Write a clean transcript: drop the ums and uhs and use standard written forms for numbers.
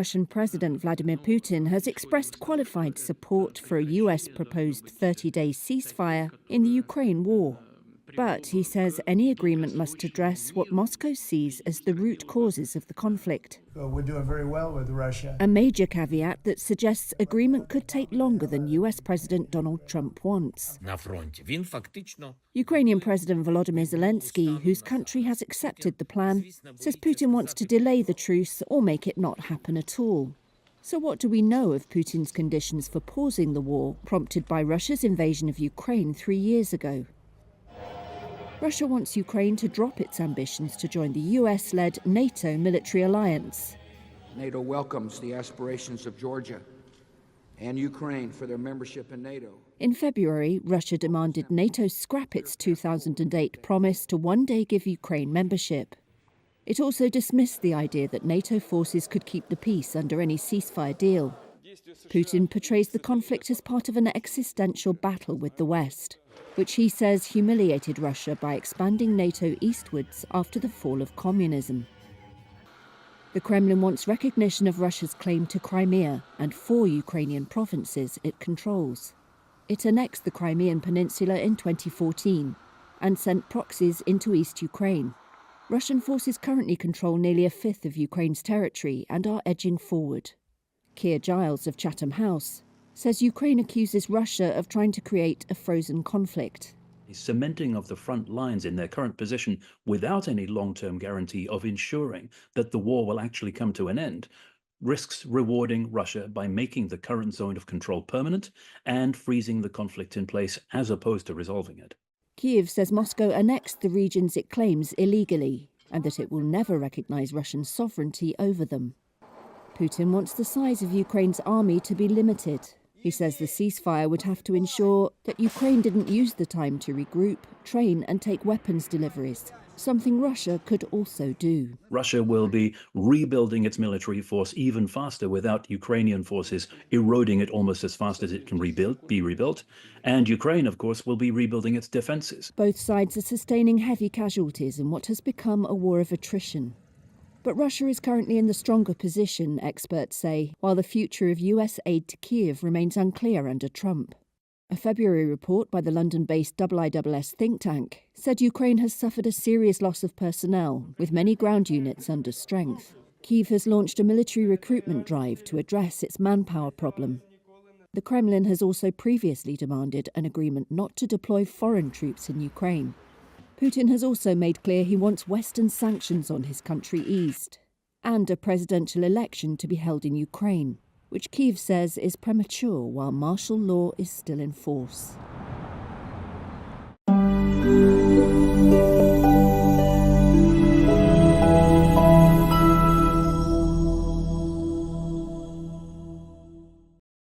Russian President Vladimir Putin has expressed qualified support for a US proposed 30-day ceasefire in the Ukraine war. But he says any agreement must address what Moscow sees as the root causes of the conflict. We're doing very well with Russia. A major caveat that suggests agreement could take longer than US President Donald Trump wants. Ukrainian President Volodymyr Zelensky, whose country has accepted the plan, says Putin wants to delay the truce or make it not happen at all. So what do we know of Putin's conditions for pausing the war prompted by Russia's invasion of Ukraine 3 years ago? Russia wants Ukraine to drop its ambitions to join the US-led NATO military alliance. NATO welcomes the aspirations of Georgia and Ukraine for their membership in NATO. In February, Russia demanded NATO scrap its 2008 promise to one day give Ukraine membership. It also dismissed the idea that NATO forces could keep the peace under any ceasefire deal. Putin portrays the conflict as part of an existential battle with the West, which he says humiliated Russia by expanding NATO eastwards after the fall of communism. The Kremlin wants recognition of Russia's claim to Crimea and 4 Ukrainian provinces it controls. It annexed the Crimean Peninsula in 2014 and sent proxies into East Ukraine. Russian forces currently control nearly a fifth of Ukraine's territory and are edging forward. Keir Giles of Chatham House says Ukraine accuses Russia of trying to create a frozen conflict. The cementing of the front lines in their current position without any long-term guarantee of ensuring that the war will actually come to an end risks rewarding Russia by making the current zone of control permanent and freezing the conflict in place as opposed to resolving it. Kyiv says Moscow annexed the regions it claims illegally and that it will never recognize Russian sovereignty over them. Putin wants the size of Ukraine's army to be limited. He says the ceasefire would have to ensure that Ukraine didn't use the time to regroup, train and take weapons deliveries, something Russia could also do. Russia will be rebuilding its military force even faster without Ukrainian forces eroding it almost as fast as it can be rebuilt. And Ukraine, of course, will be rebuilding its defenses. Both sides are sustaining heavy casualties in what has become a war of attrition. But Russia is currently in the stronger position, experts say, while the future of US aid to Kyiv remains unclear under Trump. A February report by the London-based IISS think tank said Ukraine has suffered a serious loss of personnel, with many ground units under strength. Kyiv has launched a military recruitment drive to address its manpower problem. The Kremlin has also previously demanded an agreement not to deploy foreign troops in Ukraine. Putin has also made clear he wants Western sanctions on his country eased, and a presidential election to be held in Ukraine, which Kyiv says is premature while martial law is still in force.